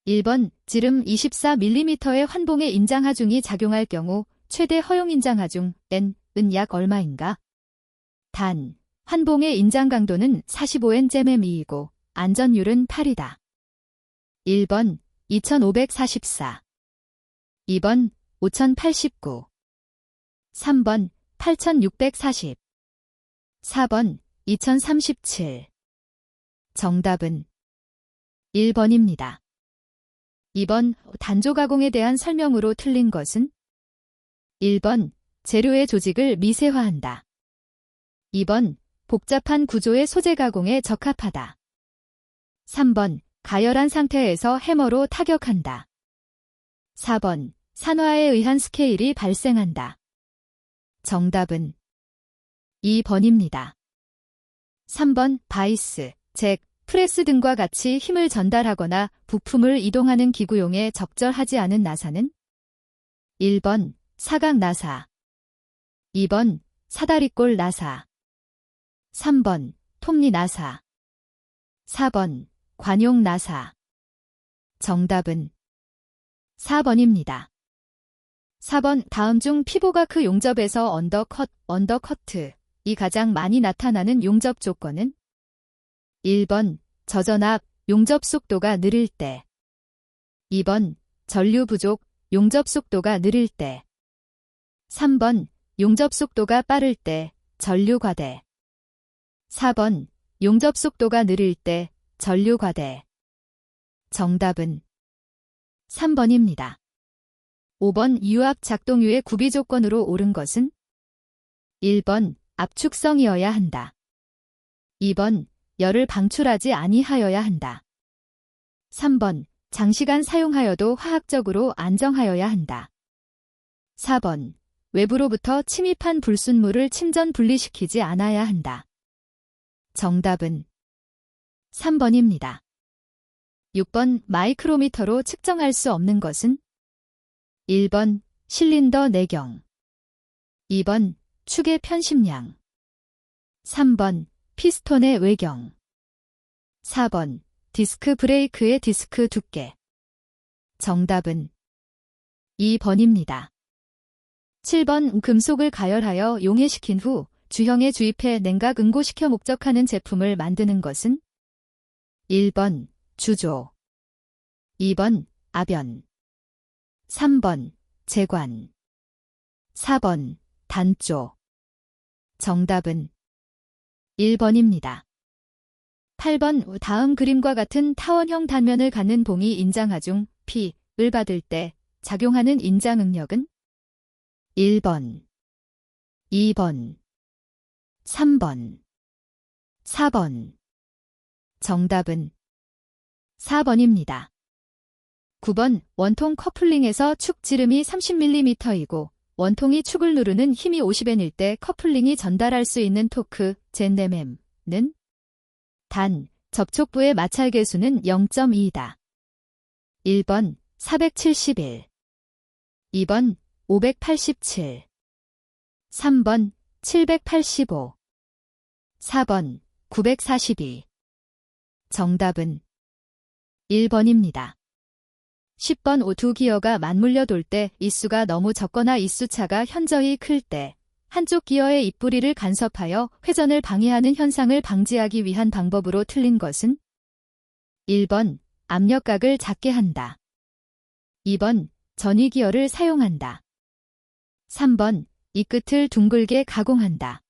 1번 지름 24mm의 환봉의 인장하중이 작용할 경우 최대 허용 인장하중 N은 약 얼마인가? 단, 환봉의 인장 강도는 45Nm이고 안전율은 8이다. 1번 2544 2번 5089 3번 8640 4번 2037 정답은 1번입니다. 2번 단조 가공에 대한 설명으로 틀린 것은 1번 재료의 조직을 미세화한다. 2번 복잡한 구조의 소재 가공에 적합하다. 3번 가열한 상태에서 해머로 타격한다. 4번 산화에 의한 스케일이 발생한다. 정답은 2번입니다. 3번 바이스, 잭, 프레스 등과 같이 힘을 전달하거나 부품을 이동하는 기구용에 적절하지 않은 나사는 1번 사각 나사 2번 사다리꼴 나사 3번 톱니 나사 4번 관용 나사 정답은 4번입니다. 4번 다음 중 피보가크 용접에서 언더컷, 언더커트이 가장 많이 나타나는 용접 조건은 1번 저전압, 용접 속도가 느릴 때 2번 전류 부족, 용접 속도가 느릴 때 3번 용접 속도가 빠를 때, 전류 과대 4번 용접 속도가 느릴 때, 전류 과대 정답은 3번입니다. 5번 유압 작동유의 구비 조건으로 옳은 것은 1번 압축성이어야 한다. 2번 열을 방출하지 아니하여야 한다. 3번 장시간 사용하여도 화학적으로 안정하여야 한다. 4번 외부로부터 침입한 불순물을 침전 분리시키지 않아야 한다. 정답은 3번입니다. 6번 마이크로미터로 측정할 수 없는 것은 1번 실린더 내경 2번 축의 편심량 3번 피스톤의 외경 4번 디스크 브레이크의 디스크 두께 정답은 2번입니다. 7번 금속을 가열하여 용해시킨 후 주형에 주입해 냉각 응고시켜 목적하는 제품을 만드는 것은 1번 주조 2번 아변 3번 제관 4번 단조 정답은 1번입니다. 8번 다음 그림과 같은 타원형 단면을 갖는 봉이 인장하중 P을 받을 때 작용하는 인장 응력은 1번, 2번, 3번, 4번 정답은 4번입니다. 9번 원통 커플링에서 축 지름이 30mm이고 원통이 축을 누르는 힘이 50N일 때 커플링이 전달할 수 있는 토크 ZM는 단 접촉부의 마찰 계수는 0.2이다. 1번 471 2번 587 3번 785 4번 942 정답은 1번입니다. 10번 두 기어가 맞물려 돌 때 이수가 너무 적거나 이수차가 현저히 클 때 한쪽 기어의 입부리를 간섭하여 회전을 방해하는 현상을 방지하기 위한 방법으로 틀린 것은 1번 압력각을 작게 한다. 2번 전위 기어를 사용한다. 3번 이 끝을 둥글게 가공한다.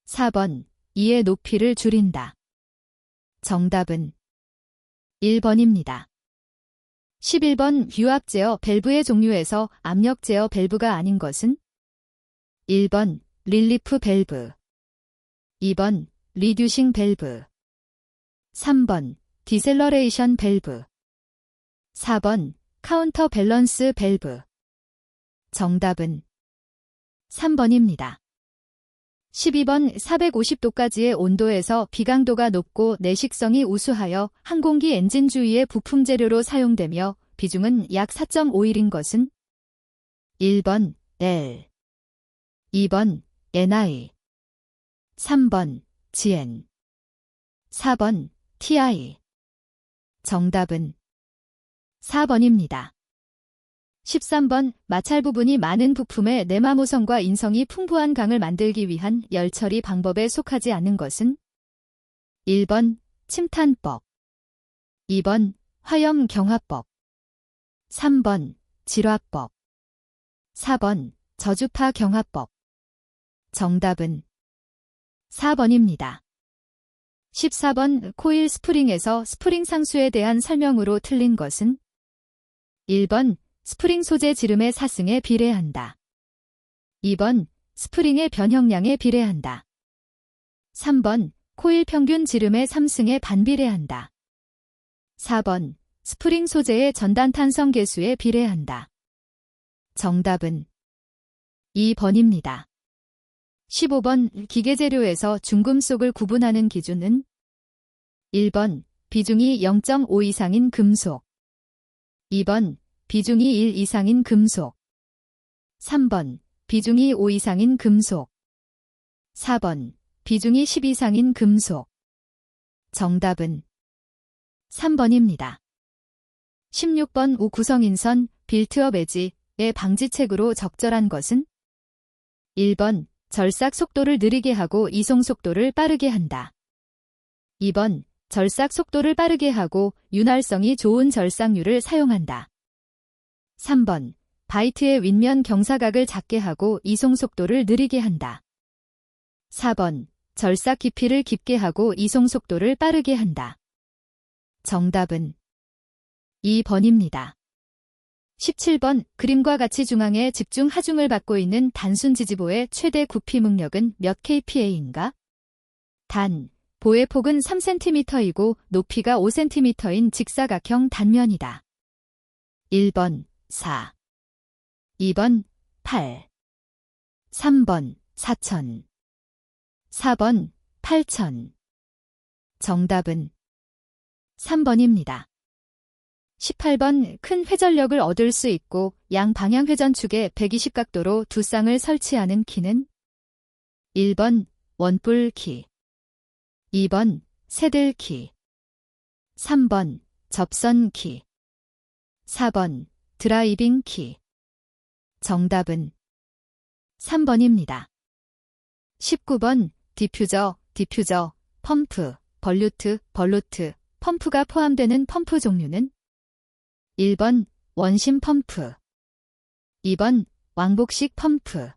4번 이의 높이를 줄인다. 정답은 1번입니다. 11번 유압 제어 밸브의 종류에서 압력 제어 밸브가 아닌 것은 1번 릴리프 밸브 2번 리듀싱 밸브 3번 디셀러레이션 밸브 4번 카운터 밸런스 밸브 정답은 3번입니다. 12번 450도까지의 온도에서 비강도가 높고 내식성이 우수하여 항공기 엔진 주위의 부품 재료로 사용되며 비중은 약 4.5일인 것은 1번 L 2번 NI 3번 GN 4번 TI 정답은 4번입니다. 13번 마찰 부분이 많은 부품의 내마모성과 인성이 풍부한 강을 만들기 위한 열 처리 방법에 속하지 않는 것은 1번 침탄법, 2번 화염 경화법, 3번 질화법, 4번 저주파 경화법. 정답은 4번입니다. 14번 코일 스프링에서 스프링 상수에 대한 설명으로 틀린 것은 1번 스프링 소재 지름의 사승에 비례한다. 2번 스프링의 변형량에 비례한다. 3번 코일 평균 지름의 3승에 반비례한다. 4번 스프링 소재의 전단 탄성 계수에 비례한다. 정답은 2번입니다. 15번 기계재료에서 중금속을 구분하는 기준은 1번 비중이 0.5 이상인 금속, 2번 비중이 1 이상인 금속, 3번 비중이 5 이상인 금속, 4번 비중이 10 이상인 금속. 정답은 3번입니다. 16번 우 구성인선 빌트업 엣지의 방지책으로 적절한 것은 1번 절삭 속도를 느리게 하고 이송 속도를 빠르게 한다. 2번 절삭 속도를 빠르게 하고 윤활성이 좋은 절삭률을 사용한다. 3번 바이트의 윗면 경사각을 작게 하고 이송 속도를 느리게 한다. 4번 절삭 깊이를 깊게 하고 이송 속도를 빠르게 한다. 정답은 2번입니다. 17번 그림과 같이 중앙에 집중 하중을 받고 있는 단순 지지보의 최대 구피 능력은 몇 kPa인가? 단, 보의 폭은 3cm이고 높이가 5cm인 직사각형 단면이다. 1번 4, 2번 8, 3번 4000, 4번 8000. 정답은 3번입니다. 18번 큰 회전력을 얻을 수 있고 양방향 회전축에 120각도로 두 쌍을 설치하는 키는 1번 원뿔키, 2번 새들키, 3번 접선키, 4번 드라이빙키. 정답은 3번입니다. 19번 디퓨저, 펌프, 벌루트, 펌프가 포함되는 펌프 종류는 1번 원심 펌프, 2번 왕복식 펌프,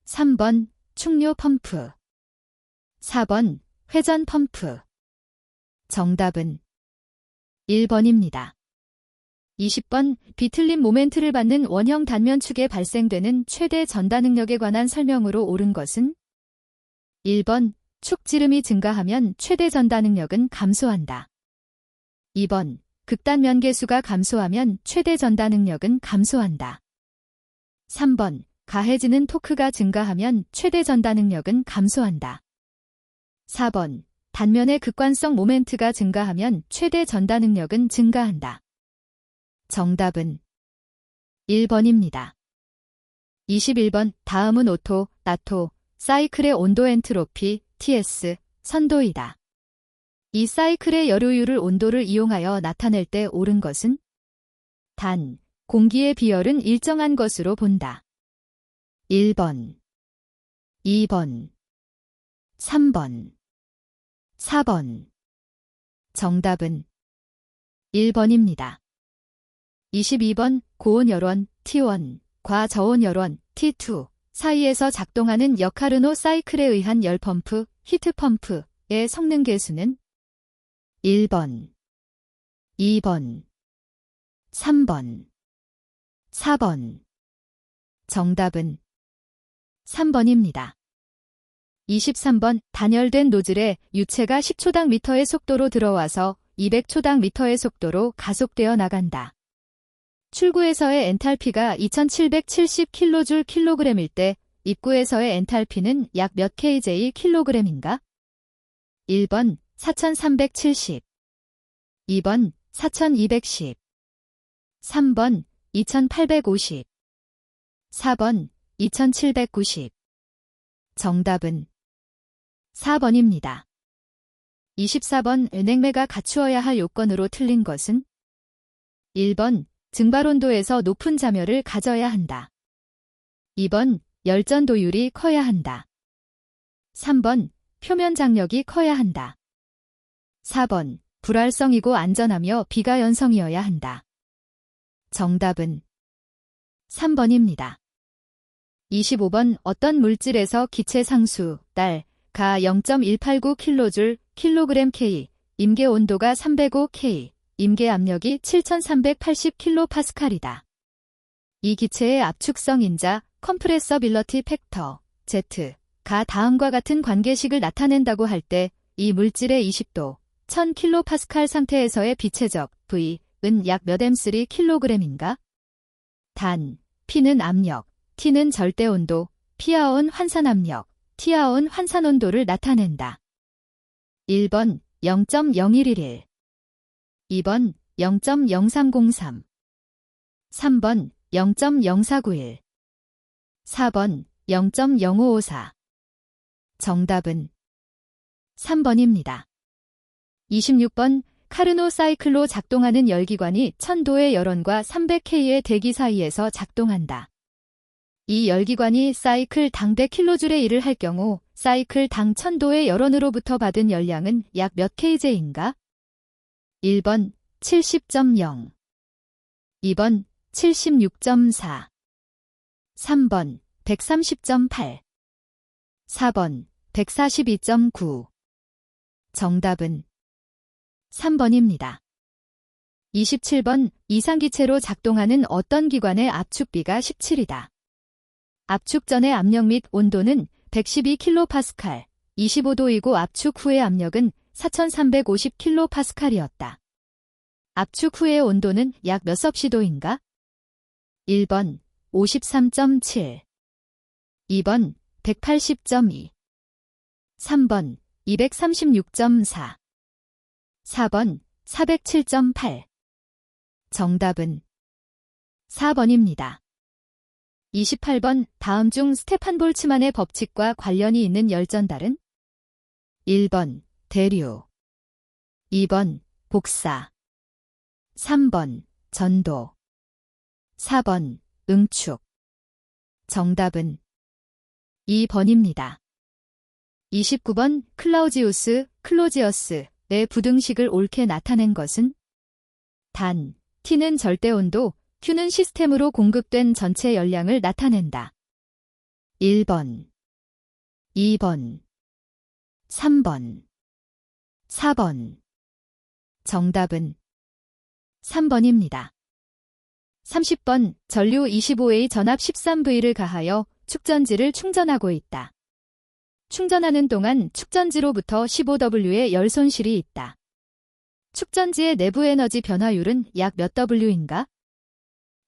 3번 충료 펌프, 4번 회전 펌프. 정답은 1번입니다. 20번 비틀림 모멘트를 받는 원형 단면축에 발생되는 최대 전다 능력에 관한 설명으로 옳은 것은 1번 축 지름이 증가하면 최대 전다 능력은 감소한다. 2번 극단면 계수가 감소하면 최대 전다 능력은 감소한다. 3번 가해지는 토크가 증가하면 최대 전다 능력은 감소한다. 4번 단면의 극관성 모멘트가 증가하면 최대 전다 능력은 증가한다. 정답은 1번입니다. 21번 다음은 오토, 나토, 사이클의 온도 엔트로피, TS, 선도이다. 이 사이클의 여료율을 온도를 이용하여 나타낼 때 옳은 것은 단, 공기의 비열은 일정한 것으로 본다. 1번, 2번, 3번, 4번. 정답은 1번입니다. 22번 고온열원 T1과 저온열원 T2 사이에서 작동하는 여카르노 사이클에 의한 열펌프, 히트펌프의 성능 계수는 1번, 2번, 3번, 4번. 정답은 3번입니다. 23번 단열된 노즐에 유체가 10초당 미터의 속도로 들어와서 200초당 미터의 속도로 가속되어 나간다. 출구에서의 엔탈피가 2770kJ/kg일 때 입구에서의 엔탈피는 약 몇 kJ/kg인가? 1번 4370, 2번 4210, 3번 2850, 4번 2790. 정답은 4번입니다. 24번 냉매가 갖추어야 할 요건으로 틀린 것은 1번, 증발온도에서 높은 잠열을 가져야 한다. 2번, 열전도율이 커야 한다. 3번, 표면 장력이 커야 한다. 4번, 불활성이고 안전하며 비가연성이어야 한다. 정답은 3번입니다. 25번 어떤 물질에서 기체 상수, 달, 가 0.189kJ, kg K, 임계 온도가 305K, 임계 압력이 7380kPa이다. 이 기체의 압축성 인자, 컴프레서빌러티 팩터, Z, 가 다음과 같은 관계식을 나타낸다고 할 때 이 물질의 20도, 1000kPa 상태에서의 비체적 V,은 약 몇 m3kg인가? 단, P는 압력, T는 절대온도, P아온 환산압력, T아온 환산온도를 나타낸다. 1번 0.0111, 2번 0.0303, 3번 0.0491, 4번 0.0554. 정답은 3번입니다. 26번 카르노 사이클로 작동하는 열기관이 1000도의 열원과 300K의 대기 사이에서 작동한다. 이 열기관이 사이클 당 100kJ의 일을 할 경우 사이클 당 1000도의 열원으로부터 받은 열량은 약 몇 kJ인가? 1번 70.0, 2번 76.4, 3번 130.8, 4번 142.9. 정답은 3번입니다. 27번 이상기체로 작동하는 어떤 기관의 압축비가 17이다. 압축 전의 압력 및 온도는 112kPa, 25도이고 압축 후의 압력은 4350kPa이었다. 압축 후의 온도는 약 몇 섭씨도인가? 1번 53.7, 2번 180.2, 3번 236.4, 4번 407.8. 정답은 4번입니다. 28번 다음 중 스테판 볼츠만의 법칙과 관련이 있는 열전달은? 1번 대류, 2번 복사, 3번 전도, 4번 응축. 정답은 2번입니다. 29번 클로지어스의 부등식을 옳게 나타낸 것은? 단, T는 절대온도, Q는 시스템으로 공급된 전체 열량을 나타낸다. 1번, 2번, 3번, 4번. 정답은 3번입니다. 30번 전류 25A 전압 13V를 가하여 축전지를 충전하고 있다. 충전하는 동안 축전지로부터 15W의 열 손실이 있다. 축전지의 내부 에너지 변화율은 약 몇 W인가?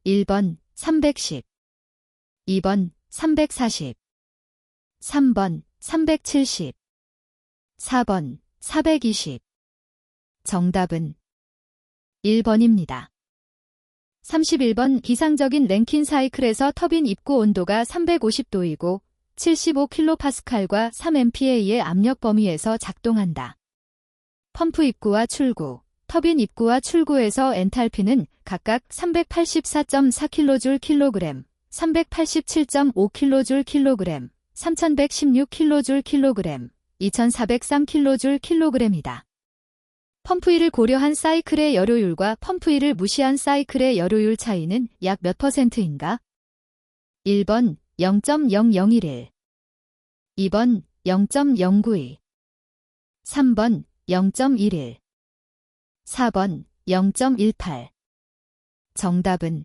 1번 310, 2번 340, 3번 370, 4번 420. 정답은 1번입니다. 31번 기상적인 랭킨 사이클에서 터빈 입구 온도가 350도이고 75kPa과 3MPa의 압력 범위에서 작동한다. 펌프 입구와 출구, 터빈 입구와 출구에서 엔탈피는 각각 384.4kJ/kg, 387.5kJ/kg, 3116kJ/kg, 2403kJ/kg이다. 펌프 1을 고려한 사이클의 열효율과 펌프 2를 무시한 사이클의 열효율 차이는 약 몇 %인가? 1번 0.0011, 2번 0.092, 3번 0.11, 4번 0.18. 정답은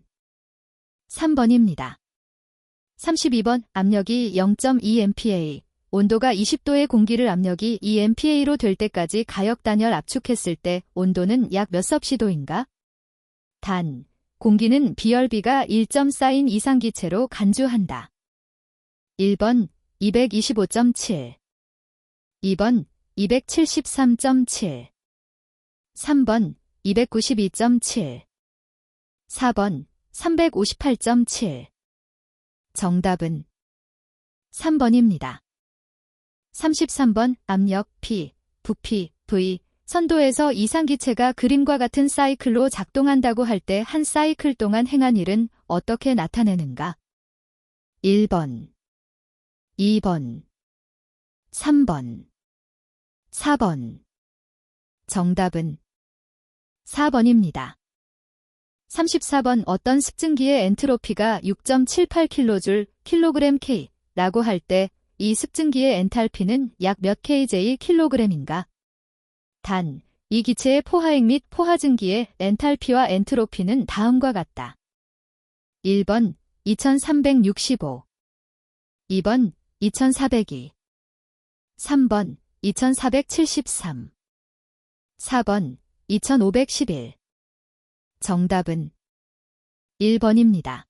3번입니다. 32번 압력이 0.2MPa, 온도가 20도의 공기를 압력이 2MPa로 될 때까지 가역단열 압축했을 때 온도는 약 몇 섭씨도인가? 단, 공기는 비열비가 1.4인 이상기체로 간주한다. 1번 225.7, 2번 273.7, 3번 292.7, 4번 358.7. 정답은 3번입니다. 33번 압력 P, 부피 V, 선도에서 이상기체가 그림과 같은 사이클로 작동한다고 할 때 한 사이클 동안 행한 일은 어떻게 나타내는가? 1번, 2번, 3번, 4번. 정답은 4번입니다. 34번 어떤 습증기의 엔트로피가 6.78kJ, kg K라고 할 때 이 습증기의 엔탈피는 약 몇 kJ kg인가? 단, 이 기체의 포화액 및 포화증기의 엔탈피와 엔트로피는 다음과 같다. 1번 2365, 2번 2402, 3번 2473, 4번 2511. 정답은 1번입니다.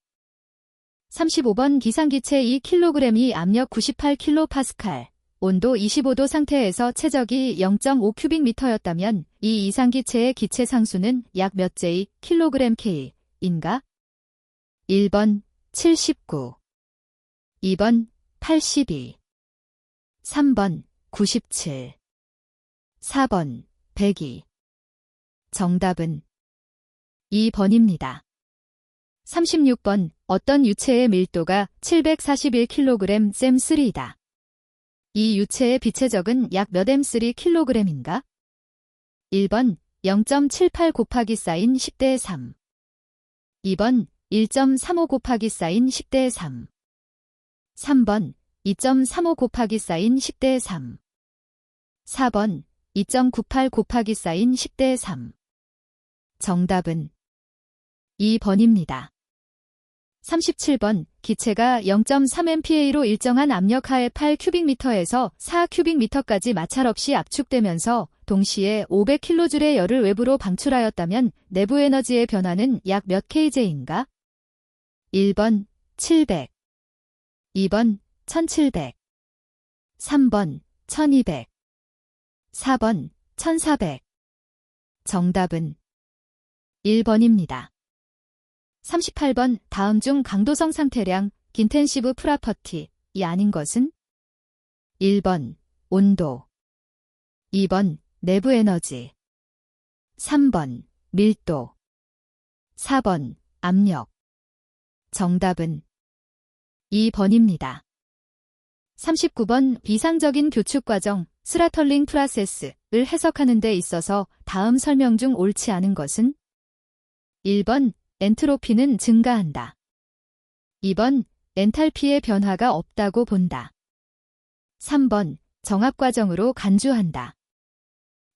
35번 기상기체 2kg이 압력 98kPa, 온도 25도 상태에서 최적이 0.5큐빅미터였다면 이 이상기체의 기체 상수는 약 몇 J kgK인가? 1번 79, 2번 82, 3번 97, 4번 102. 정답은 2번입니다. 36번 어떤 유체의 밀도가 741kg 셈3이다. 이 유체의 비체적은 약 몇 m3kg인가? 1번 0.78 곱하기 사인 10대 3, 2번 1.35 곱하기 사인 10대 3, 3번 2.35 곱하기 사인 10대 3, 4번 2.98 곱하기 사인 10대 3. 정답은 2번입니다. 37번 기체가 0.3MPa로 일정한 압력 하에 8큐빅미터에서 4큐빅미터까지 마찰 없이 압축되면서 동시에 500kJ의 열을 외부로 방출하였다면 내부 에너지의 변화는 약 몇 kJ인가? 1번 700, 2번 1700, 3번 1200, 4번 1400. 정답은 1번입니다. 38번 다음 중 강도성 상태량 인텐시브 프라퍼티이 아닌 것은? 1번 온도, 2번 내부 에너지, 3번 밀도, 4번 압력. 정답은 2번입니다. 39번 비상적인 교축 과정 스라털링 프로세스를 해석하는 데 있어서 다음 설명 중 옳지 않은 것은? 1번 엔트로피는 증가한다. 2번 엔탈피의 변화가 없다고 본다. 3번 정압 과정으로 간주한다.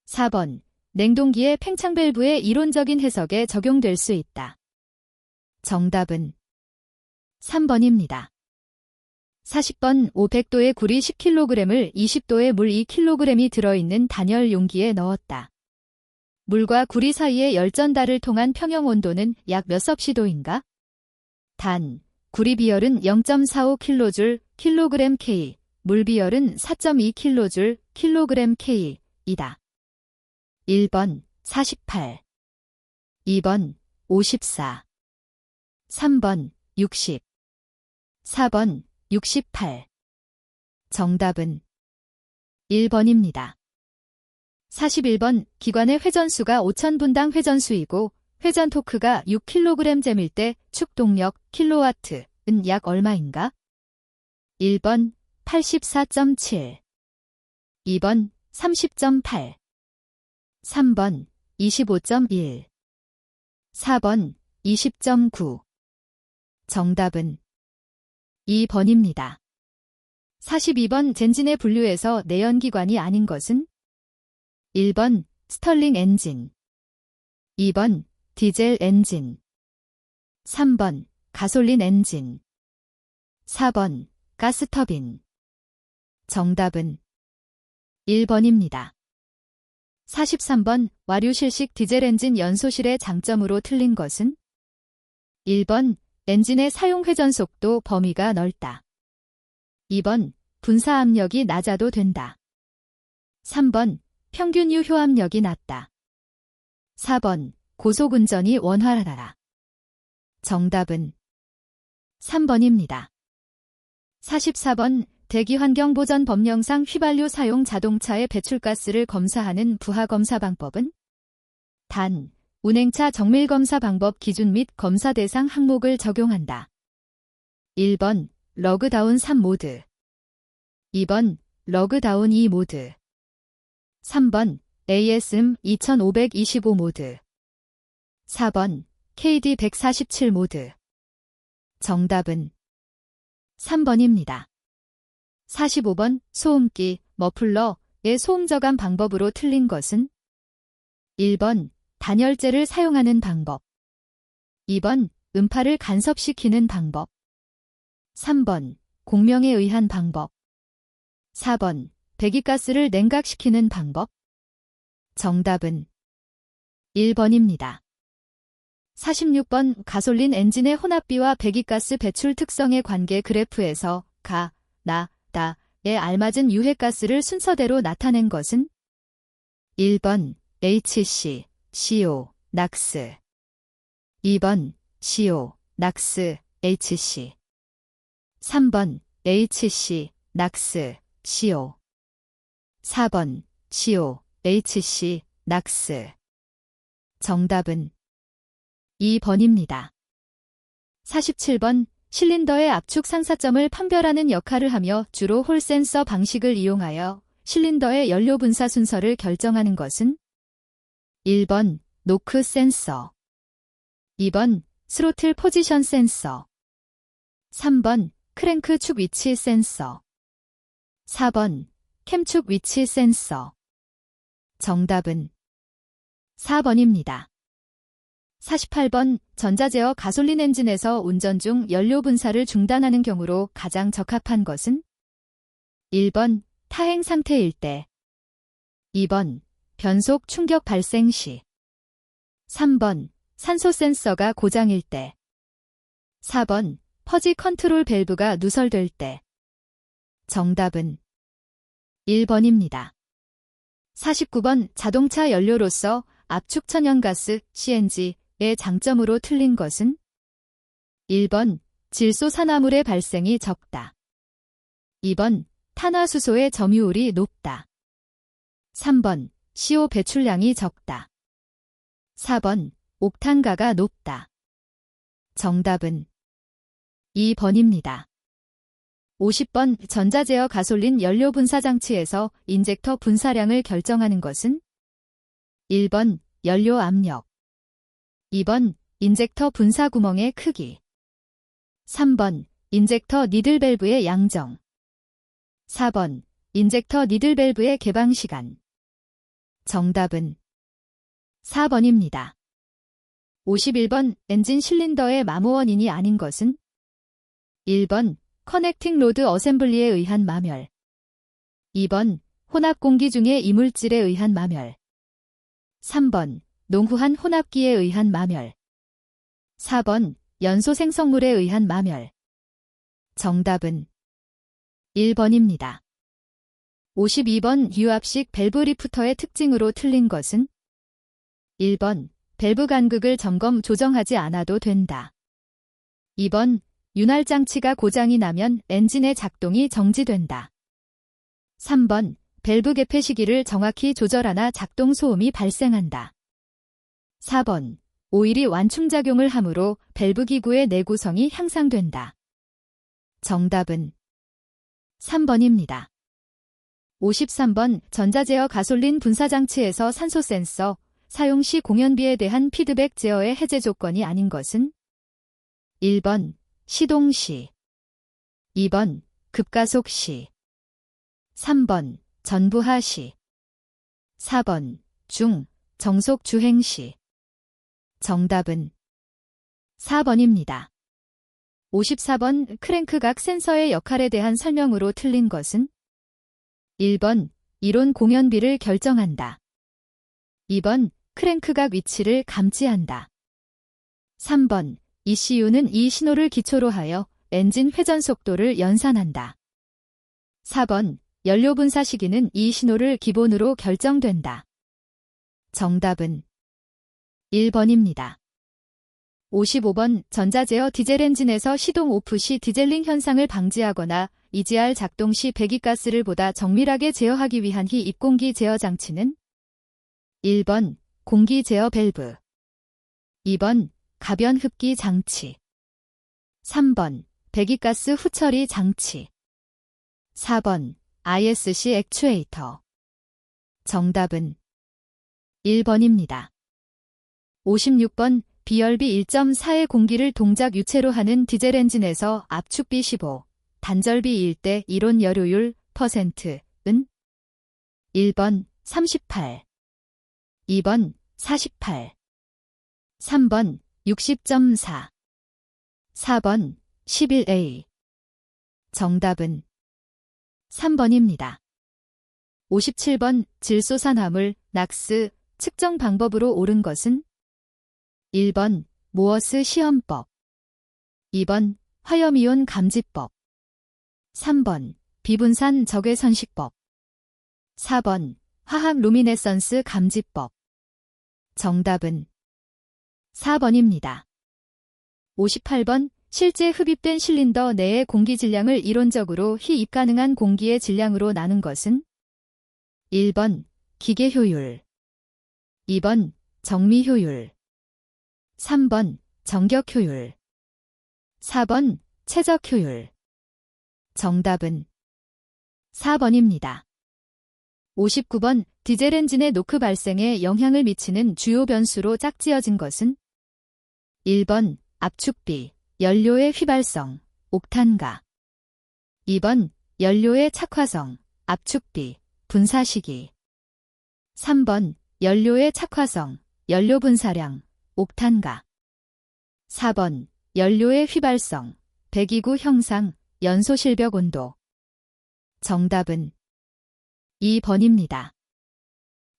4번 냉동기의 팽창 밸브의 이론적인 해석에 적용될 수 있다. 정답은 3번입니다. 40번 500도의 구리 10kg을 20도의 물 2kg이 들어있는 단열 용기에 넣었다. 물과 구리 사이의 열전달을 통한 평형 온도는 약 몇 섭씨도인가? 단, 구리 비열은 0.45kJ kg/K, 물 비열은 4.2kJ kg/K이다. 1번 48, 2번 54, 3번 60, 4번 68. 정답은 1번입니다. 41번 기관의 회전수가 5000분당 회전수이고 회전 토크가 6kg잼일 때 축동력 킬로와트는 약 얼마인가? 1번 84.7, 2번 30.8, 3번 25.1, 4번 20.9. 정답은 2번입니다. 42번 젠진의 분류에서 내연기관이 아닌 것은? 1번 스털링 엔진, 2번 디젤 엔진, 3번 가솔린 엔진, 4번 가스터빈. 정답은 1번입니다. 43번 와류실식 디젤 엔진 연소실의 장점으로 틀린 것은? 1번 엔진의 사용 회전 속도 범위가 넓다. 2번 분사 압력이 낮아도 된다. 3번 평균 유효 압력이 낮다. 4번 고속 운전이 원활하다. 정답은 3번입니다. 44번 대기환경 보전 법령상 휘발유 사용 자동차의 배출가스를 검사하는 부하검사 방법은 단, 운행차 정밀검사 방법 기준 및 검사 대상 항목을 적용한다. 1번, 러그다운 3 모드. 2번, 러그다운 2 모드. 3번, ASM 2525 모드. 4번, KD 147 모드. 정답은 3번입니다. 45번, 소음기, 머플러의 소음 저감 방법으로 틀린 것은 1번, 단열재를 사용하는 방법. 2번, 음파를 간섭시키는 방법. 3번, 공명에 의한 방법. 4번, 배기가스를 냉각시키는 방법. 정답은 1번입니다. 46번, 가솔린 엔진의 혼합비와 배기가스 배출 특성의 관계 그래프에서 가, 나, 다에 알맞은 유해가스를 순서대로 나타낸 것은 1번, HC, CO, 낙스. 2번, CO, 낙스, HC. 3번, HC, 낙스, CO. 4번, CO, HC, 낙스. 정답은 2번입니다. 47번, 실린더의 압축 상사점을 판별하는 역할을 하며 주로 홀 센서 방식을 이용하여 실린더의 연료 분사 순서를 결정하는 것은 1번, 노크 센서. 2번, 스로틀 포지션 센서. 3번, 크랭크 축 위치 센서. 4번, 캠축 위치 센서. 정답은 4번입니다. 48번, 전자제어 가솔린 엔진에서 운전 중 연료 분사를 중단하는 경우로 가장 적합한 것은 1번, 타행 상태일 때. 2번, 변속 충격 발생 시. 3번, 산소 센서가 고장일 때. 4번, 퍼지 컨트롤 밸브가 누설될 때. 정답은 1번입니다. 49번, 자동차 연료로서 압축 천연가스 CNG의 장점으로 틀린 것은 1번, 질소산화물의 발생이 적다. 2번, 탄화수소의 점유율이 높다. 3번, CO 배출량이 적다. 4번, 옥탄가가 높다. 정답은 2번입니다. 50번, 전자제어 가솔린 연료 분사 장치에서 인젝터 분사량을 결정하는 것은 1번, 연료 압력. 2번, 인젝터 분사 구멍의 크기. 3번, 인젝터 니들 밸브의 양정. 4번, 인젝터 니들 밸브의 개방 시간. 정답은 4번입니다. 51번, 엔진 실린더의 마모 원인이 아닌 것은 1번, 커넥팅 로드 어셈블리에 의한 마멸. 2번, 혼합 공기 중의 이물질에 의한 마멸. 3번, 농후한 혼합기에 의한 마멸. 4번, 연소 생성물에 의한 마멸. 정답은 1번입니다. 52번, 유압식 밸브 리프터의 특징으로 틀린 것은 1번, 밸브 간극을 점검 조정하지 않아도 된다. 2번, 윤활 장치가 고장이 나면 엔진의 작동이 정지된다. 3번, 밸브 개폐 시기를 정확히 조절하나 작동 소음이 발생한다. 4번, 오일이 완충작용을 하므로 밸브 기구의 내구성이 향상된다. 정답은 3번입니다. 53번, 전자제어 가솔린 분사장치에서 산소 센서 사용 시 공연비에 대한 피드백 제어의 해제 조건이 아닌 것은 1번, 시동 시. 2번, 급가속 시. 3번, 전부하 시. 4번, 정속 주행 시. 정답은 4번입니다. 54번, 크랭크각 센서의 역할에 대한 설명으로 틀린 것은 1번, 이론 공연비를 결정한다. 2번, 크랭크각 위치를 감지한다. 3번, ECU는 이 신호를 기초로 하여 엔진 회전 속도를 연산한다. 4번, 연료 분사 시기는 이 신호를 기본으로 결정된다. 정답은 1번입니다. 55번, 전자제어 디젤 엔진에서 시동 오프 시 디젤링 현상을 방지하거나 EGR 작동 시 배기가스를 보다 정밀하게 제어하기 위한 희 입공기 제어 장치는 1번 공기 제어 밸브, 2번 가변 흡기 장치, 3번 배기가스 후처리 장치, 4번 ISC 액추에이터. 정답은 1번입니다. 56번 비열비 1.4의 공기를 동작 유체로 하는 디젤 엔진에서 압축비 15, 단절비 1대 이론 여료율 %은 1번 38, 2번 48, 3번 60.4, 4번 11A. 정답은 3번입니다. 57번 질소산화물, 낙스, 측정 방법으로 옳은 것은 1번 모어스 시험법, 2번 화염이온 감지법, 3번 비분산 적외선식법, 4번 화학 루미네선스 감지법. 정답은 4번입니다. 58번 실제 흡입된 실린더 내의 공기 질량을 이론적으로 희입 가능한 공기의 질량으로 나눈 것은 1번 기계 효율, 2번 정미 효율, 3번 정격 효율, 4번 최적 효율. 정답은 4번입니다. 59번 디젤 엔진의 노크 발생에 영향을 미치는 주요 변수로 짝지어진 것은 1번 압축비, 연료의 휘발성, 옥탄가, 2번 연료의 착화성, 압축비, 분사 시기, 3번 연료의 착화성, 연료 분사량, 옥탄가, 4번 연료의 휘발성, 배기구 형상, 연소 실벽 온도. 정답은 2번입니다.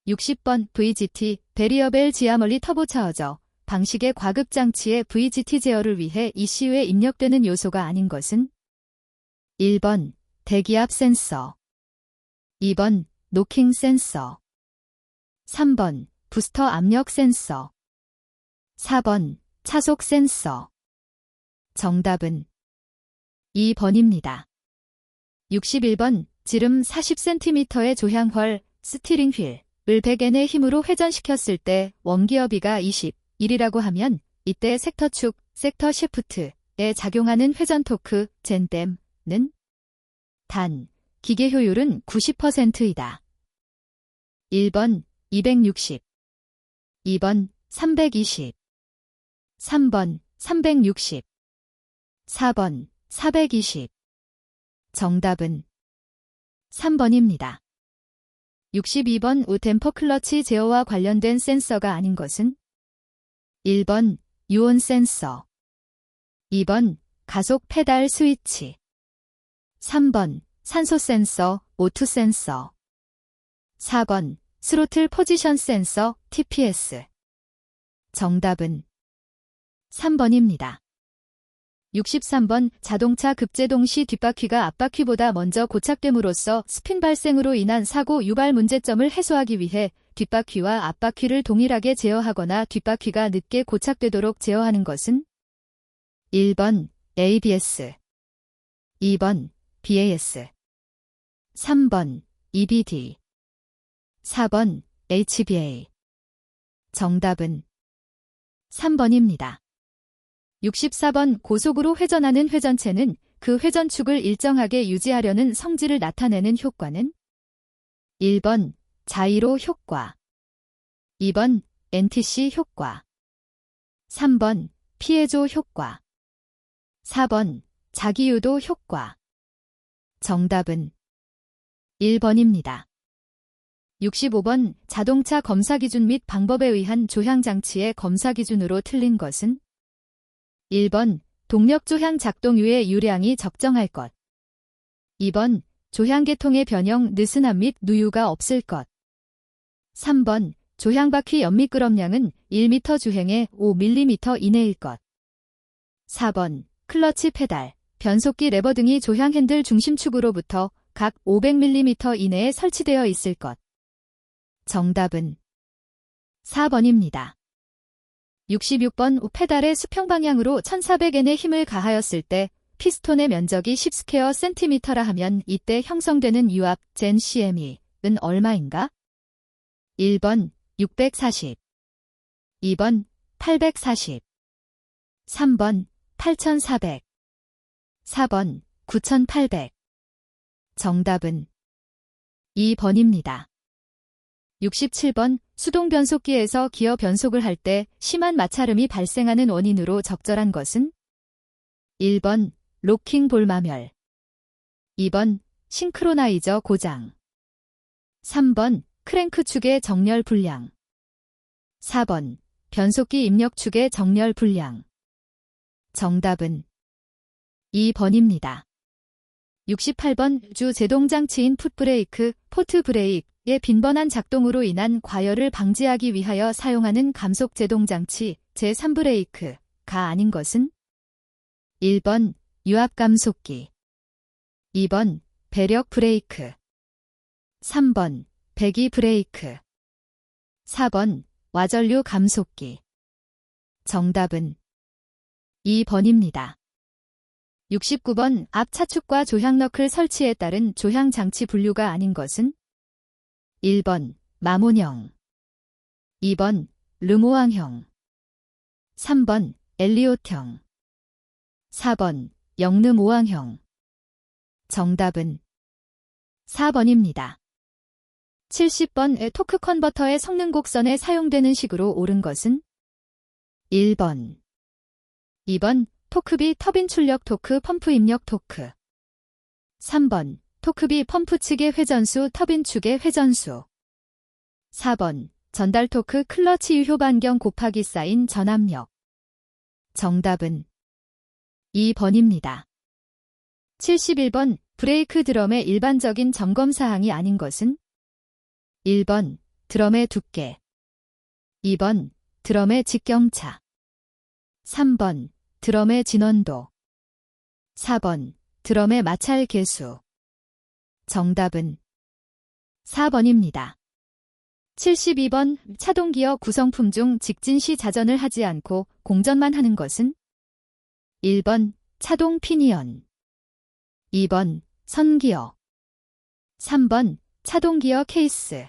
60번 VGT, 베리어벨 지하멀리 터보차어저 방식의 과급장치의 VGT 제어를 위해 ECU에 입력되는 요소가 아닌 것은 1번 대기압 센서, 2번 노킹 센서, 3번 부스터 압력 센서, 4번 차속 센서. 정답은 2번입니다. 61번 지름 40cm의 조향활, 스티링 휠을 100N의 힘으로 회전시켰을 때 원기어비가 21이라고 하면 이때 섹터 축, 섹터 시프트에 작용하는 회전 토크, 젠댐는 단, 기계 효율은 90%이다. 1번 260, 2번 320, 3번 360, 4번 420. 정답은 3번입니다. 62번 우템퍼 클러치 제어와 관련된 센서가 아닌 것은 1번 유온 센서, 2번 가속 페달 스위치, 3번 산소 센서, O2 센서, 4번 스로틀 포지션 센서, TPS. 정답은 3번입니다. 63번 자동차 급제동 시 뒷바퀴가 앞바퀴보다 먼저 고착됨으로써 스핀 발생으로 인한 사고 유발 문제점을 해소하기 위해 뒷바퀴와 앞바퀴를 동일하게 제어하거나 뒷바퀴가 늦게 고착되도록 제어하는 것은 1번 ABS, 2번 BAS, 3번 EBD, 4번 HBA. 정답은 3번입니다. 64번 고속으로 회전하는 회전체는 그 회전축을 일정하게 유지하려는 성질을 나타내는 효과는 1번 자이로 효과, 2번 NTC 효과, 3번 피에조 효과, 4번 자기유도 효과. 정답은 1번입니다. 65번 자동차 검사 기준 및 방법에 의한 조향 장치의 검사 기준으로 틀린 것은 1번 동력 조향 작동 후의 유량이 적정할 것, 2번 조향 계통의 변형, 느슨함 및 누유가 없을 것, 3번 조향 바퀴 연미 끌업량은 1m 주행에 5mm 이내일 것, 4번 클러치 페달, 변속기 레버 등이 조향 핸들 중심축으로부터 각 500mm 이내에 설치되어 있을 것. 정답은 4번입니다. 66번 페달의 수평 방향으로 1400N의 힘을 가하였을 때 피스톤의 면적이 10 스퀘어 센티미터라 하면 이때 형성되는 유압 젠 CM은 얼마인가? 1번 640, 2번 840, 3번 8400, 4번 9800. 정답은 2번입니다. 67번 수동 변속기에서 기어 변속을 할 때 심한 마찰음이 발생하는 원인으로 적절한 것은? 1번 로킹 볼마멸, 2번 싱크로나이저 고장, 3번 크랭크 축의 정렬 불량, 4번 변속기 입력 축의 정렬 불량. 정답은 2번입니다. 68번 주 제동장치인 풋브레이크, 포트브레이크의 빈번한 작동으로 인한 과열을 방지하기 위하여 사용하는 감속 제동장치 제3브레이크가 아닌 것은? 1번 유압감속기, 2번 배력 브레이크, 3번 배기 브레이크, 4번 와전류 감속기. 정답은 2번입니다. 69번 앞 차축과 조향 너클 설치에 따른 조향 장치 분류가 아닌 것은? 1번 마몬형, 2번 르모앙형, 3번 엘리ոտ형, 4번 영르모앙형. 정답은 4번입니다. 70번 토크 컨버터의 성능 곡선에 사용되는 식으로 옳은 것은? 1번, 2번 토크비 터빈 출력 토크 펌프 입력 토크, 3번 토크비 펌프 측의 회전수 터빈 축의 회전수, 4번 전달 토크 클러치 유효 반경 곱하기 쌓인 전압력. 정답은 2번입니다. 71번 브레이크 드럼의 일반적인 점검 사항이 아닌 것은? 1번 드럼의 두께, 2번 드럼의 직경차, 3번 드럼의 진원도, 4번 드럼의 마찰 개수. 정답은 4번입니다. 72번 차동기어 구성품 중 직진시 자전을 하지 않고 공전만 하는 것은? 1번 차동 피니언, 2번 선기어, 3번 차동기어 케이스,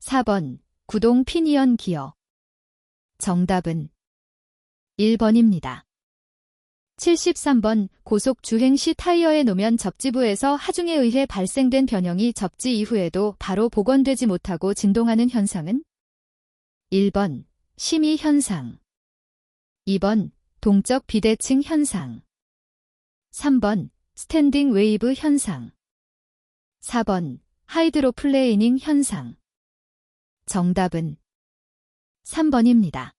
4번 구동 피니언 기어. 정답은 1번입니다. 73번 고속 주행 시 타이어의 노면 접지부에서 하중에 의해 발생된 변형이 접지 이후에도 바로 복원되지 못하고 진동하는 현상은? 1번 심의 현상, 2번 동적 비대칭 현상, 3번 스탠딩 웨이브 현상, 4번 하이드로플레이닝 현상. 정답은 3번입니다.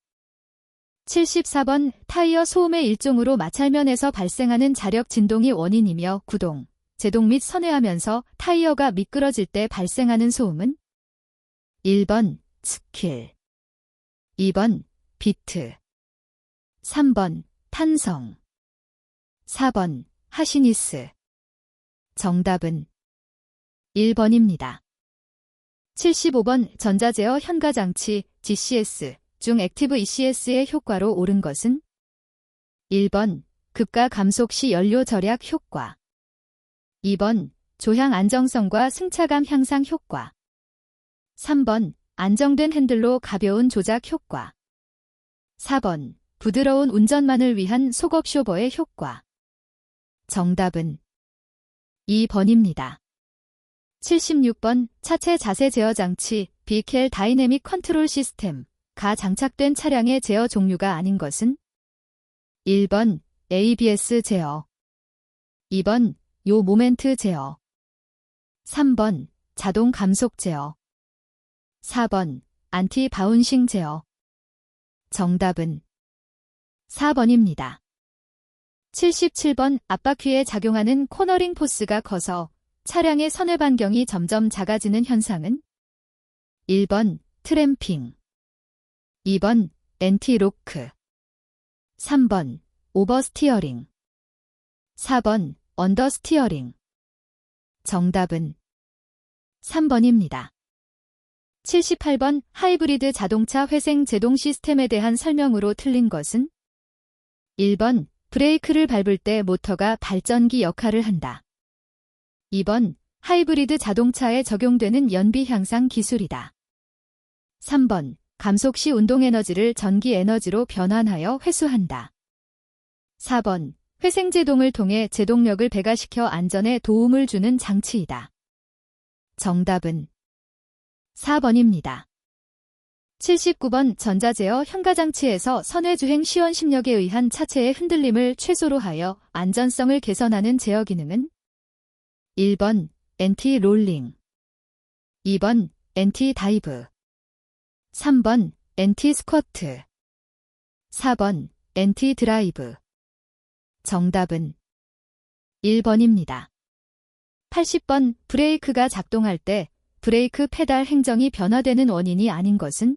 74번 타이어 소음의 일종으로 마찰면에서 발생하는 자력 진동이 원인이며 구동, 제동 및 선회하면서 타이어가 미끄러질 때 발생하는 소음은? 1번 스킬, 2번 비트, 3번 탄성, 4번 하시니스. 정답은 1번입니다. 75번 전자제어 현가장치 GCS 중 액티브 ECS의 효과로 옳은 것은? 1번 급가 감속 시 연료 절약 효과, 2번 조향 안정성과 승차감 향상 효과, 3번 안정된 핸들로 가벼운 조작 효과, 4번 부드러운 운전만을 위한 속업 쇼버의 효과. 정답은 2번입니다. 76번 차체 자세 제어 장치 비켈 다이내믹 컨트롤 시스템 가 장착된 차량의 제어 종류가 아닌 것은? 1번 ABS 제어, 2번 요 모멘트 제어, 3번 자동 감속 제어, 4번 안티 바운싱 제어. 정답은 4번입니다. 77번 앞바퀴에 작용하는 코너링 포스가 커서 차량의 선회 반경이 점점 작아지는 현상은? 1번 트램핑, 2번 엔티로크, 3번 오버스티어링, 4번 언더스티어링. 정답은 3번입니다. 78번 하이브리드 자동차 회생 제동 시스템에 대한 설명으로 틀린 것은? 1번 브레이크를 밟을 때 모터가 발전기 역할을 한다. 2번, 하이브리드 자동차에 적용되는 연비 향상 기술이다. 3번, 감속 시 운동 에너지를 전기 에너지로 변환하여 회수한다. 4번, 회생 제동을 통해 제동력을 배가시켜 안전에 도움을 주는 장치이다. 정답은 4번입니다. 79번 전자제어 현가장치에서 선회주행 시원 심력에 의한 차체의 흔들림을 최소로 하여 안전성을 개선하는 제어 기능은 1번 엔티 롤링, 2번 엔티 다이브, 3번 엔티 스쿼트, 4번 엔티 드라이브. 정답은 1번입니다. 80번 브레이크가 작동할 때 브레이크 페달 행정이 변화되는 원인이 아닌 것은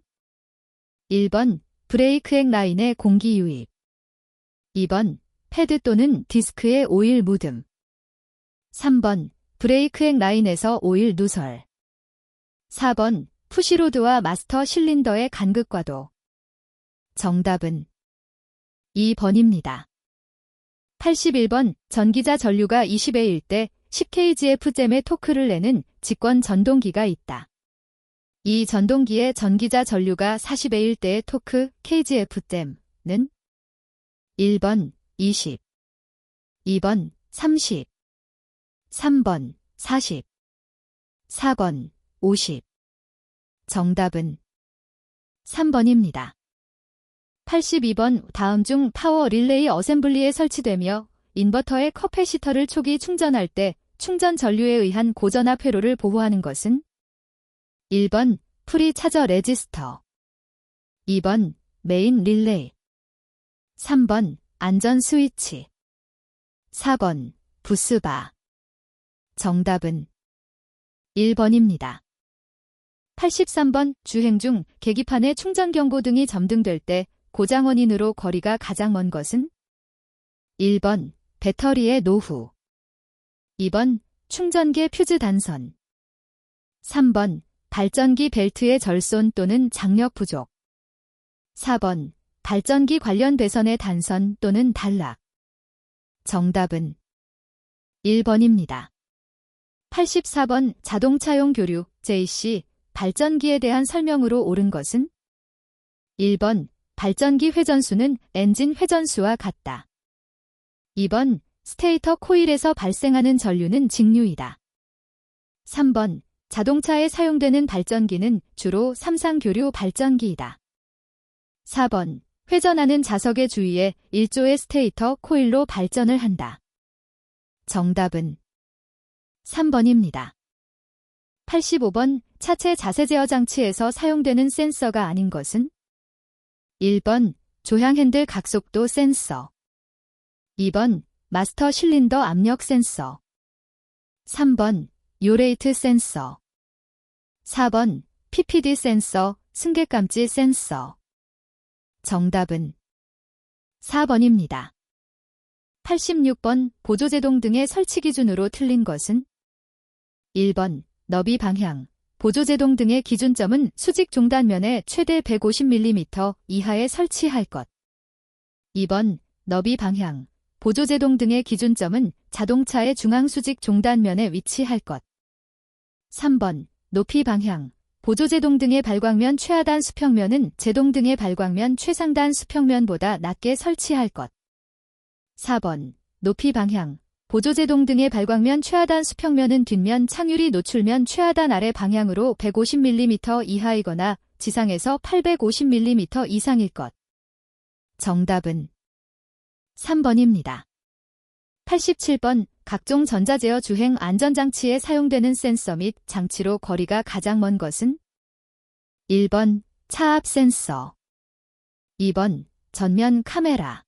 1번 브레이크액 라인의 공기 유입, 2번 패드 또는 디스크의 오일 묻음, 3번 브레이크액 라인에서 오일 누설, 4번 푸시로드와 마스터 실린더의 간극과도. 정답은 2번입니다. 81번 전기자 전류가 20A일 때 10kgf잼의 토크를 내는 직권 전동기가 있다. 이 전동기의 전기자 전류가 40A일 때의 토크 kgf잼은 1번 20, 2번 30, 3번 40, 4번 50. 정답은 3번입니다. 82번 다음 중 파워 릴레이 어셈블리에 설치되며 인버터의 커패시터를 초기 충전할 때 충전 전류에 의한 고전압 회로를 보호하는 것은 1번 프리 차저 레지스터, 2번 메인 릴레이, 3번 안전 스위치, 4번 부스바. 정답은 1번입니다. 83번 주행 중 계기판의 충전 경고 등이 점등될 때 고장 원인으로 거리가 가장 먼 것은 1번 배터리의 노후, 2번 충전계 퓨즈 단선, 3번 발전기 벨트의 절손 또는 장력 부족, 4번 발전기 관련 배선의 단선 또는 단락. 정답은 1번입니다. 84번 자동차용 교류 JC 발전기에 대한 설명으로 옳은 것은 1번 발전기 회전수는 엔진 회전수와 같다. 2번 스테이터 코일에서 발생하는 전류는 직류이다. 3번 자동차에 사용되는 발전기는 주로 삼상교류 발전기이다. 4번 회전하는 자석의 주위에 일조의 스테이터 코일로 발전을 한다. 정답은 3번입니다. 85번 차체 자세 제어 장치에서 사용되는 센서가 아닌 것은 1번 조향 핸들 각속도 센서, 2번 마스터 실린더 압력 센서, 3번 요레이트 센서, 4번 PPD 센서 승객감지 센서. 정답은 4번입니다. 86번 보조제동 등의 설치 기준으로 틀린 것은 1번 너비 방향, 보조제동 등의 기준점은 수직 종단면에 최대 150mm 이하에 설치할 것. 2번 너비 방향, 보조제동 등의 기준점은 자동차의 중앙수직 종단면에 위치할 것. 3번 높이 방향, 보조제동 등의 발광면 최하단 수평면은 제동 등의 발광면 최상단 수평면보다 낮게 설치할 것. 4번 높이 방향, 보조제동 등의 발광면 최하단 수평면은 뒷면 창유리 노출면 최하단 아래 방향으로 150mm 이하이거나 지상에서 850mm 이상일 것. 정답은 3번입니다. 87번 각종 전자제어 주행 안전장치에 사용되는 센서 및 장치로 거리가 가장 먼 것은 1번 차압 센서, 2번 전면 카메라,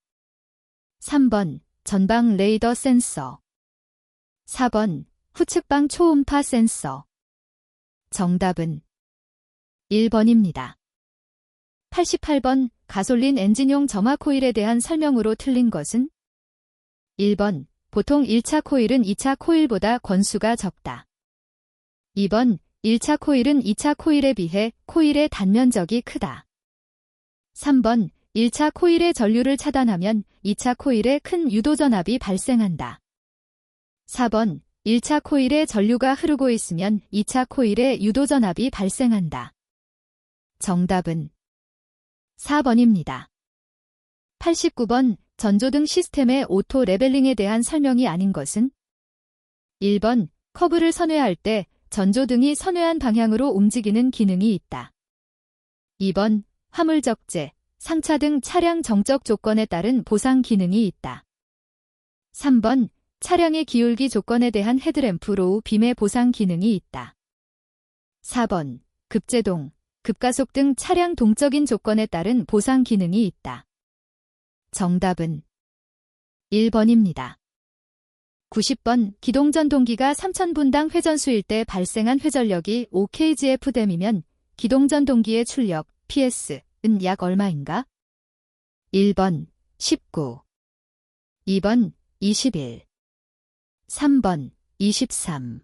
3번 전방 레이더 센서, 4번 후측방 초음파 센서. 정답은 1번입니다. 88번 가솔린 엔진용 점화 코일에 대한 설명으로 틀린 것은 1번 보통 1차 코일은 2차 코일보다 권수가 적다. 2번 1차 코일은 2차 코일에 비해 코일의 단면적이 크다. 3번 1차 코일의 전류를 차단하면 2차 코일에 큰 유도전압이 발생한다. 4번 1차 코일에 전류가 흐르고 있으면 2차 코일에 유도전압이 발생한다. 정답은 4번입니다. 89번 전조등 시스템의 오토 레벨링에 대한 설명이 아닌 것은 1번 커브를 선회할 때 전조등이 선회한 방향으로 움직이는 기능이 있다. 2번 화물 적재, 상차 등 차량 정적 조건에 따른 보상 기능이 있다. 3번 차량의 기울기 조건에 대한 헤드램프 로우 빔의 보상 기능이 있다. 4번 급제동, 급가속 등 차량 동적인 조건에 따른 보상 기능이 있다. 정답은 1번입니다. 90번 기동전동기가 3000분당 회전수일 때 발생한 회전력이 5kgfdm이면 기동전동기의 출력 PS은 약 얼마인가? 1번 19, 2번 21, 3번 23,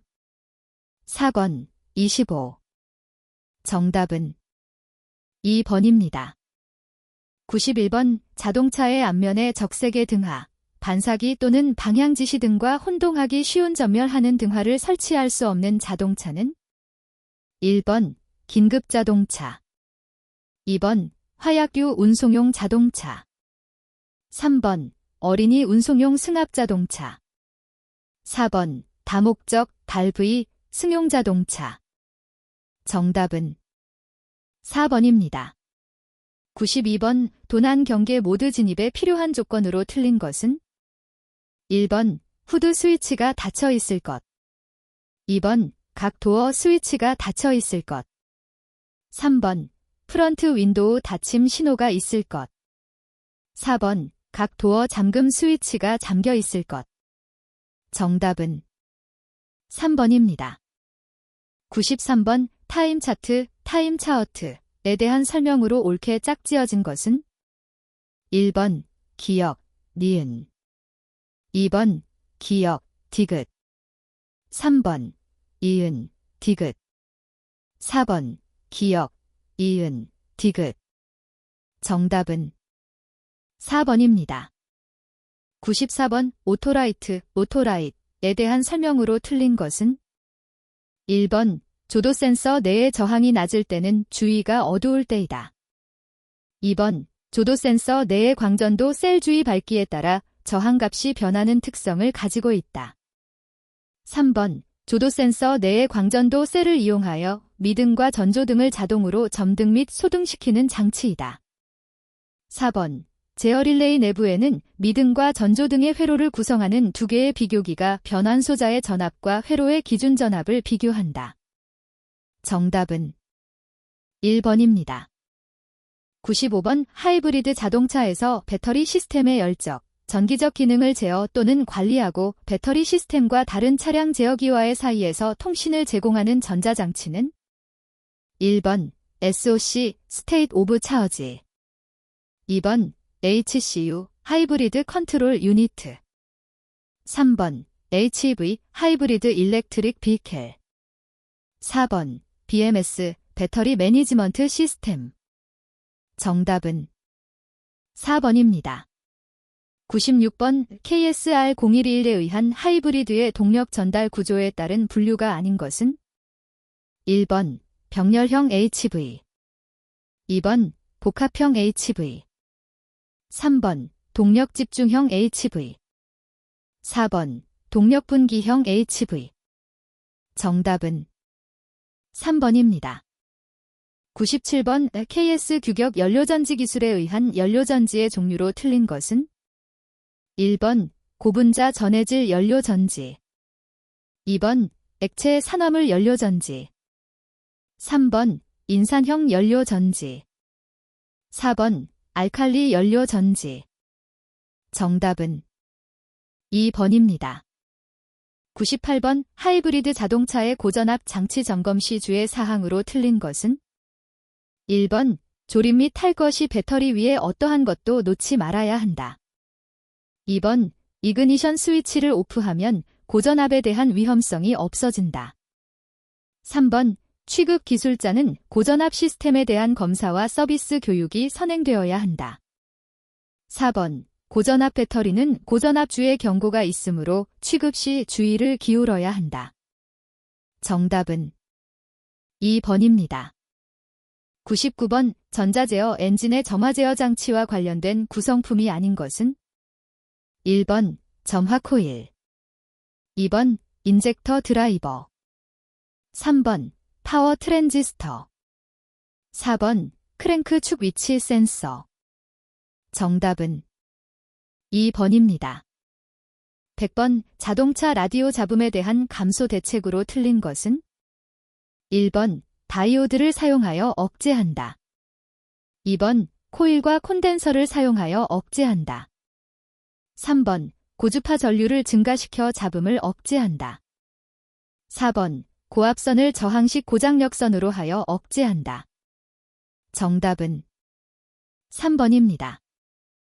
4번 25. 정답은 2번입니다. 91번 자동차의 앞면에 적색의 등화, 반사기 또는 방향지시 등과 혼동하기 쉬운 전멸하는 등화를 설치할 수 없는 자동차는 1번 긴급자동차, 2번 화약유 운송용 자동차, 3번 어린이 운송용 승합자동차, 4번 다목적 달V 승용자동차. 정답은 4번입니다. 92번 도난 경계 모드 진입에 필요한 조건으로 틀린 것은 1번 후드 스위치가 닫혀 있을 것, 2번 각 도어 스위치가 닫혀 있을 것, 3번 프런트 윈도우 닫힘 신호가 있을 것, 4번 각 도어 잠금 스위치가 잠겨 있을 것. 정답은 3번입니다. 93번 타임 차트, 타임 차어트에 대한 설명으로 옳게 짝지어진 것은 1번 기역, 니은, 2번 기역, 디귿, 3번 이은, 디귿, 4번 기역, 이은, 디귿. 정답은 4번입니다. 94번 오토라이트, 오토라잇에 대한 설명으로 틀린 것은 1번 조도 센서 내의 저항이 낮을 때는 주위가 어두울 때이다. 2번 조도 센서 내의 광전도 셀 주위 밝기에 따라 저항값이 변하는 특성을 가지고 있다. 3번 조도 센서 내의 광전도 셀을 이용하여 미등과 전조등을 자동으로 점등 및 소등시키는 장치이다. 4번 제어 릴레이 내부에는 미등과 전조등의 회로를 구성하는 두 개의 비교기가 변환소자의 전압과 회로의 기준 전압을 비교한다. 정답은 1번입니다. 95번 하이브리드 자동차에서 배터리 시스템의 열적, 전기적 기능을 제어 또는 관리하고 배터리 시스템과 다른 차량 제어기와의 사이에서 통신을 제공하는 전자장치는 1번 SOC 스테이트 오브 차어지, 2번 HCU 하이브리드 컨트롤 유니트, 3번 HEV 하이브리드 일렉트릭 비켈, 4번 BMS 배터리 매니지먼트 시스템. 정답은 4번입니다. 96번 KSR0121에 의한 하이브리드의 동력 전달 구조에 따른 분류가 아닌 것은 1번 병렬형 HV, 2번 복합형 HV, 3번 동력 집중형 HV, 4번 동력 분기형 HV. 정답은 3번입니다. 97번 KS 규격 연료전지 기술에 의한 연료전지의 종류로 틀린 것은 1번 고분자 전해질 연료전지, 2번 액체 산화물 연료전지, 3번 인산형 연료전지, 4번 알칼리 연료전지. 정답은 2번입니다. 98번 하이브리드 자동차의 고전압 장치 점검 시 주의 사항으로 틀린 것은 1번 조립 및 탈 것이 배터리 위에 어떠한 것도 놓지 말아야 한다. 2번 이그니션 스위치를 오프하면 고전압에 대한 위험성이 없어진다. 3번 취급 기술자는 고전압 시스템에 대한 검사와 서비스 교육이 선행되어야 한다. 4번 고전압 배터리는 고전압 주의 경고가 있으므로 취급 시 주의를 기울여야 한다. 정답은 2번입니다. 99번 전자제어 엔진의 점화제어 장치와 관련된 구성품이 아닌 것은 1번 점화 코일, 2번 인젝터 드라이버, 3번 파워 트랜지스터, 4번 크랭크 축 위치 센서. 정답은 2번입니다. 100번 자동차 라디오 잡음에 대한 감소 대책으로 틀린 것은 1번 다이오드를 사용하여 억제한다. 2번 코일과 콘덴서를 사용하여 억제한다. 3번 고주파 전류를 증가시켜 잡음을 억제한다. 4번 고압선을 저항식 고장력선으로 하여 억제한다. 정답은 3번입니다.